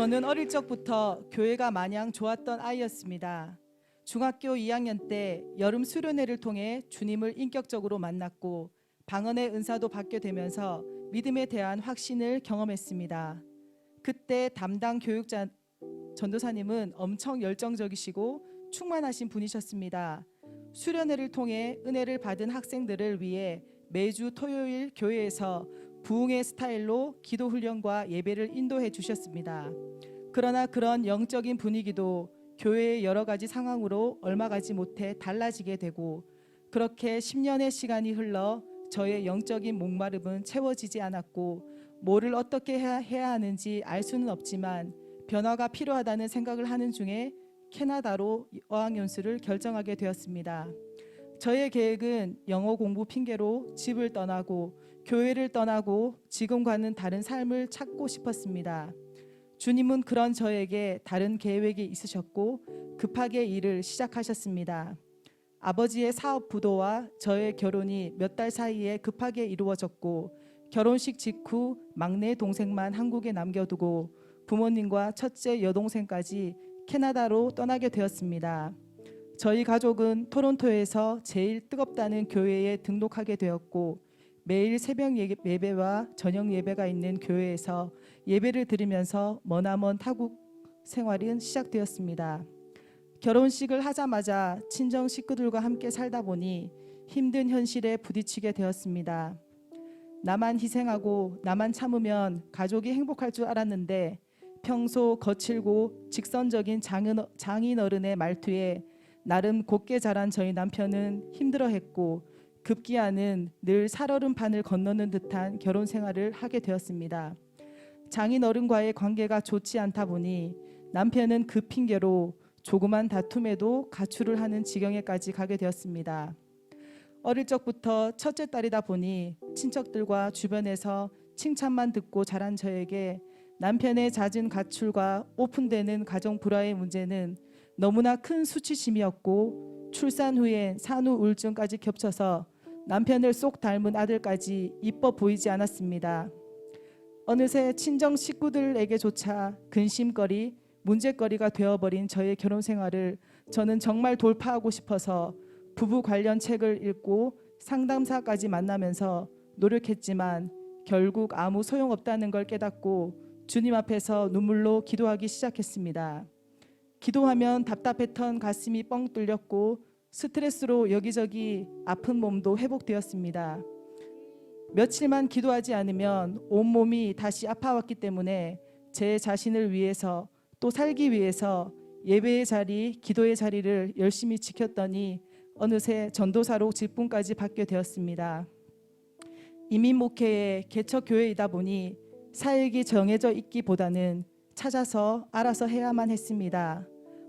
저는 어릴 적부터 교회가 마냥 좋았던 아이였습니다. 중학교 2학년 때 여름 수련회를 통해 주님을 인격적으로 만났고 방언의 은사도 받게 되면서 믿음에 대한 확신을 경험했습니다. 그때 담당 교육자 전도사님은 엄청 열정적이시고 충만하신 분이셨습니다. 수련회를 통해 은혜를 받은 학생들을 위해 매주 토요일 교회에서 부흥의 스타일로 기도 훈련과 예배를 인도해 주셨습니다. 그러나 그런 영적인 분위기도 교회의 여러 가지 상황으로 얼마 가지 못해 달라지게 되고, 그렇게 10년의 시간이 흘러 저의 영적인 목마름은 채워지지 않았고, 뭐를 어떻게 해야 하는지 알 수는 없지만 변화가 필요하다는 생각을 하는 중에 캐나다로 어학연수를 결정하게 되었습니다. 저의 계획은 영어 공부 핑계로 집을 떠나고 교회를 떠나고 지금과는 다른 삶을 찾고 싶었습니다. 주님은 그런 저에게 다른 계획이 있으셨고 급하게 일을 시작하셨습니다. 아버지의 사업 부도와 저의 결혼이 몇 달 사이에 급하게 이루어졌고, 결혼식 직후 막내 동생만 한국에 남겨두고 부모님과 첫째 여동생까지 캐나다로 떠나게 되었습니다. 저희 가족은 토론토에서 제일 뜨겁다는 교회에 등록하게 되었고, 매일 새벽 예배와 저녁 예배가 있는 교회에서 예배를 드리면서 머나먼 타국 생활은 시작되었습니다. 결혼식을 하자마자 친정 식구들과 함께 살다 보니 힘든 현실에 부딪히게 되었습니다. 나만 희생하고 나만 참으면 가족이 행복할 줄 알았는데, 평소 거칠고 직선적인 장인어른의 말투에 나름 곱게 자란 저희 남편은 힘들어했고, 급기야는 늘 살얼음판을 건너는 듯한 결혼 생활을 하게 되었습니다. 장인어른과의 관계가 좋지 않다 보니 남편은 그 핑계로 조그만 다툼에도 가출을 하는 지경에까지 가게 되었습니다. 어릴 적부터 첫째 딸이다 보니 친척들과 주변에서 칭찬만 듣고 자란 저에게 남편의 잦은 가출과 오픈되는 가정 불화의 문제는 너무나 큰 수치심이었고, 출산 후에 산후 우울증까지 겹쳐서 남편을 쏙 닮은 아들까지 이뻐 보이지 않았습니다. 어느새 친정 식구들에게조차 근심거리, 문제거리가 되어버린 저의 결혼 생활을 저는 정말 돌파하고 싶어서 부부 관련 책을 읽고 상담사까지 만나면서 노력했지만 결국 아무 소용없다는 걸 깨닫고 주님 앞에서 눈물로 기도하기 시작했습니다. 기도하면 답답했던 가슴이 뻥 뚫렸고 스트레스로 여기저기 아픈 몸도 회복되었습니다. 며칠만 기도하지 않으면 온몸이 다시 아파왔기 때문에 제 자신을 위해서, 또 살기 위해서 예배의 자리, 기도의 자리를 열심히 지켰더니 어느새 전도사로 직분까지 받게 되었습니다. 이민 목회의 개척교회이다 보니 사역이 정해져 있기보다는 찾아서 알아서 해야만 했습니다.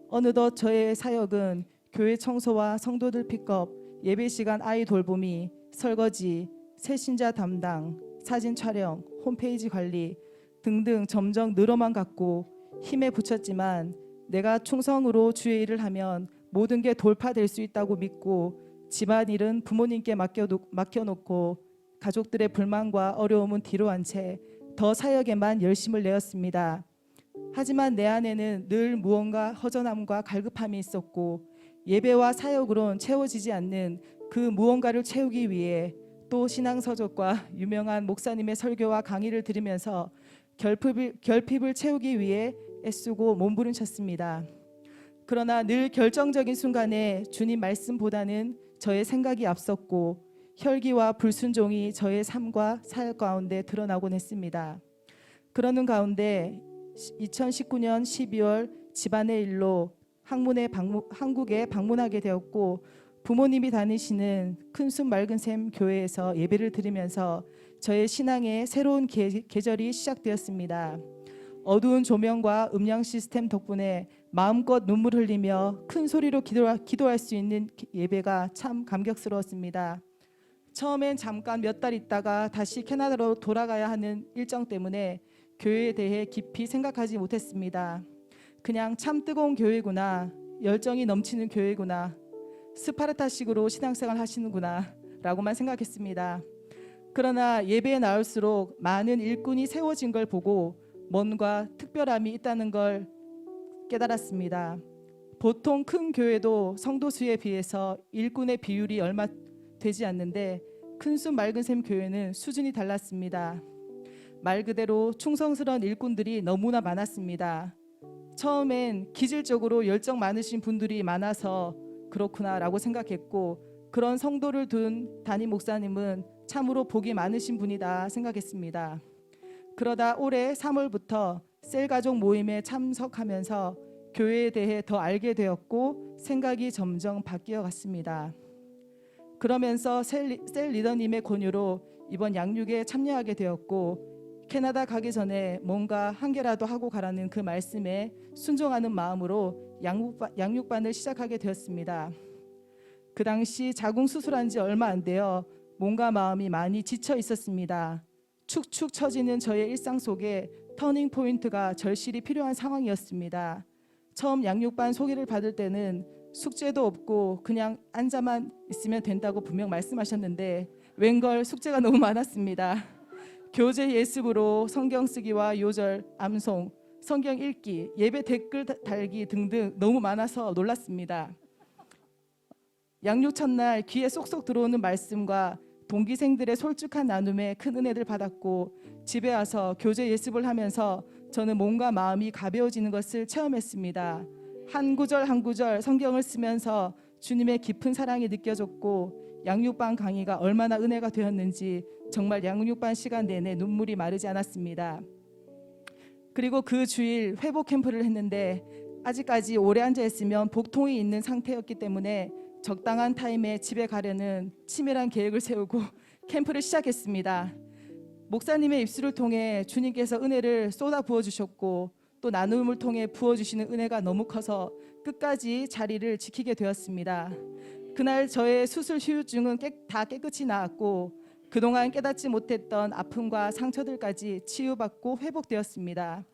어느덧 저의 사역은 교회 청소와 성도들 픽업, 예배 시간 아이 돌보미, 설거지, 새신자 담당, 사진 촬영, 홈페이지 관리 등등 점점 늘어만 갔고 힘에 부쳤지만, 내가 충성으로 주의 일을 하면 모든 게 돌파될 수 있다고 믿고 집안일은 부모님께 맡겨놓고 가족들의 불만과 어려움은 뒤로 한 채 더 사역에만 열심을 내었습니다. 하지만 내 안에는 늘 무언가 허전함과 갈급함이 있었고, 예배와 사역으론 채워지지 않는 그 무언가를 채우기 위해 또 신앙서적과 유명한 목사님의 설교와 강의를 들으면서 결핍을 채우기 위해 애쓰고 몸부림쳤습니다. 그러나 늘 결정적인 순간에 주님 말씀보다는 저의 생각이 앞섰고 혈기와 불순종이 저의 삶과 사역 가운데 드러나곤 했습니다. 그러는 가운데 2019년 12월 집안의 일로 한국에 방문하게 되었고, 부모님이 다니시는 큰순 맑은샘 교회에서 예배를 드리면서 저의 신앙의 새로운 계절이 시작되었습니다. 어두운 조명과 음량 시스템 덕분에 마음껏 눈물 흘리며 큰 소리로 기도할 수 있는 예배가 참 감격스러웠습니다. 처음엔 잠깐 몇 달 있다가 다시 캐나다로 돌아가야 하는 일정 때문에 교회에 대해 깊이 생각하지 못했습니다. 그냥 참 뜨거운 교회구나, 열정이 넘치는 교회구나, 스파르타식으로 신앙생활 하시는구나 라고만 생각했습니다. 그러나 예배에 나올수록 많은 일꾼이 세워진 걸 보고 뭔가 특별함이 있다는 걸 깨달았습니다. 보통 큰 교회도 성도 수에 비해서 일꾼의 비율이 얼마 되지 않는데 큰순 맑은샘 교회는 수준이 달랐습니다. 말 그대로 충성스러운 일꾼들이 너무나 많았습니다. 처음엔 기질적으로 열정 많으신 분들이 많아서 그렇구나라고 생각했고, 그런 성도를 둔 담임 목사님은 참으로 복이 많으신 분이다 생각했습니다. 그러다 올해 3월부터 셀 가족 모임에 참석하면서 교회에 대해 더 알게 되었고 생각이 점점 바뀌어 갔습니다. 그러면서 셀 리더님의 권유로 이번 양육에 참여하게 되었고, 캐나다 가기 전에 뭔가 한 개라도 하고 가라는 그 말씀에 순종하는 마음으로 양육반을 시작하게 되었습니다. 그 당시 자궁 수술한 지 얼마 안 되어 몸과 마음이 많이 지쳐 있었습니다. 축축 처지는 저의 일상 속에 터닝 포인트가 절실히 필요한 상황이었습니다. 처음 양육반 소개를 받을 때는 숙제도 없고 그냥 앉아만 있으면 된다고 분명 말씀하셨는데 웬걸 숙제가 너무 많았습니다. 교재 예습으로 성경 쓰기와 요절, 암송, 성경 읽기, 예배 댓글 달기 등등 너무 많아서 놀랐습니다. 양육 첫날 귀에 쏙쏙 들어오는 말씀과 동기생들의 솔직한 나눔에 큰 은혜를 받았고, 집에 와서 교재 예습을 하면서 저는 몸과 마음이 가벼워지는 것을 체험했습니다. 한 구절 한 구절 성경을 쓰면서 주님의 깊은 사랑이 느껴졌고, 양육반 강의가 얼마나 은혜가 되었는지 정말 양육반 시간 내내 눈물이 마르지 않았습니다. 그리고 그 주일 회복 캠프를 했는데 아직까지 오래 앉아 있으면 복통이 있는 상태였기 때문에 적당한 타임에 집에 가려는 치밀한 계획을 세우고 캠프를 시작했습니다. 목사님의 입술을 통해 주님께서 은혜를 쏟아 부어주셨고, 또 나눔을 통해 부어주시는 은혜가 너무 커서 끝까지 자리를 지키게 되었습니다. 그날 저의 수술 후유증은 다 깨끗이 나았고, 그동안 깨닫지 못했던 아픔과 상처들까지 치유받고 회복되었습니다.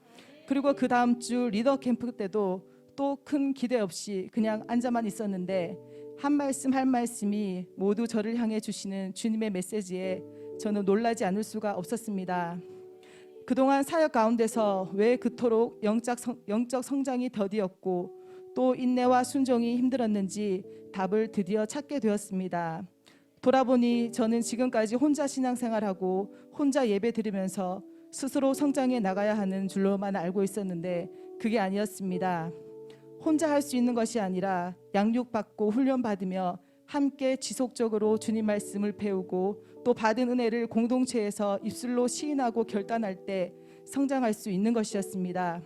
그리고 그 다음 주 리더 캠프 때도 또 큰 기대 없이 그냥 앉아만 있었는데 한 말씀 한 말씀이 모두 저를 향해 주시는 주님의 메시지에 저는 놀라지 않을 수가 없었습니다. 그동안 사역 가운데서 왜 그토록 영적 성장이 더디었고 또 인내와 순종이 힘들었는지 답을 드디어 찾게 되었습니다. 돌아보니 저는 지금까지 혼자 신앙생활하고 혼자 예배 드리면서 스스로 성장해 나가야 하는 줄로만 알고 있었는데 그게 아니었습니다. 혼자 할 수 있는 것이 아니라 양육받고 훈련받으며 함께 지속적으로 주님 말씀을 배우고 또 받은 은혜를 공동체에서 입술로 시인하고 결단할 때 성장할 수 있는 것이었습니다.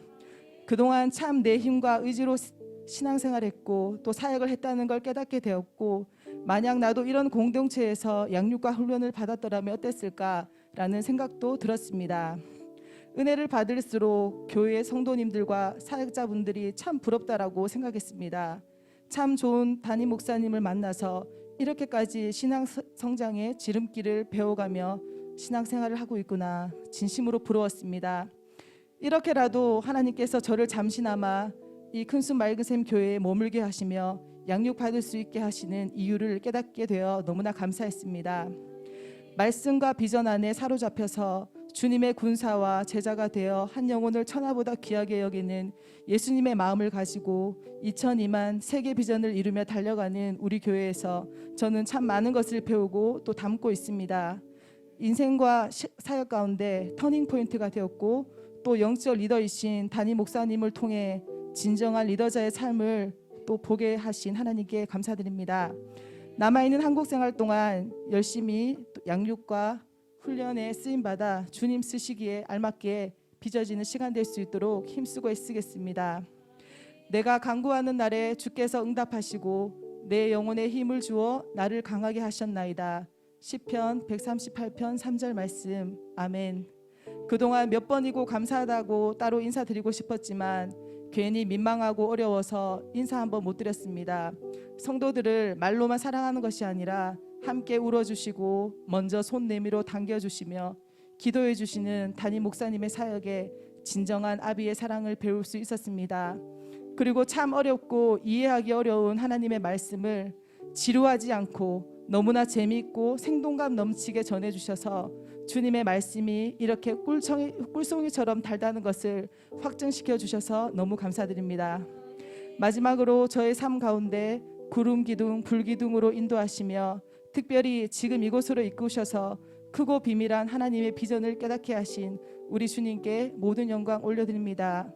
그동안 참 내 힘과 의지로 신앙생활했고 또 사역을 했다는 걸 깨닫게 되었고, 만약 나도 이런 공동체에서 양육과 훈련을 받았더라면 어땠을까라는 생각도 들었습니다. 은혜를 받을수록 교회 성도님들과 사역자분들이 참 부럽다라고 생각했습니다. 참 좋은 담임 목사님을 만나서 이렇게까지 신앙 성장의 지름길을 배워가며 신앙생활을 하고 있구나, 진심으로 부러웠습니다. 이렇게라도 하나님께서 저를 잠시나마 이 큰순 맑은샘 교회에 머물게 하시며 양육받을 수 있게 하시는 이유를 깨닫게 되어 너무나 감사했습니다. 말씀과 비전 안에 사로잡혀서 주님의 군사와 제자가 되어 한 영혼을 천하보다 귀하게 여기는 예수님의 마음을 가지고 2002만 세계 비전을 이루며 달려가는 우리 교회에서 저는 참 많은 것을 배우고 또 담고 있습니다. 인생과 사역 가운데 터닝 포인트가 되었고 또 영적 리더이신 담임 목사님을 통해 진정한 리더자의 삶을 또 보게 하신 하나님께 감사드립니다. 남아있는 한국 생활 동안 열심히 양육과 훈련에 쓰임받아 주님 쓰시기에 알맞게 빚어지는 시간 될 수 있도록 힘쓰고 애쓰겠습니다. 내가 간구하는 날에 주께서 응답하시고 내 영혼에 힘을 주어 나를 강하게 하셨나이다. 시편 138편 3절 말씀. 아멘. 그동안 몇 번이고 감사하다고 따로 인사드리고 싶었지만 괜히 민망하고 어려워서 인사 한번 못 드렸습니다. 성도들을 말로만 사랑하는 것이 아니라 함께 울어주시고 먼저 손 내밀어 당겨주시며 기도해 주시는 담임 목사님의 사역에 진정한 아비의 사랑을 배울 수 있었습니다. 그리고 참 어렵고 이해하기 어려운 하나님의 말씀을 지루하지 않고 너무나 재미있고 생동감 넘치게 전해주셔서 주님의 말씀이 이렇게 꿀송이처럼 달다는 것을 확증시켜 주셔서 너무 감사드립니다. 마지막으로 저의 삶 가운데 구름 기둥, 불 기둥으로 인도하시며 특별히 지금 이곳으로 이끄셔서 크고 비밀한 하나님의 비전을 깨닫게 하신 우리 주님께 모든 영광 올려드립니다.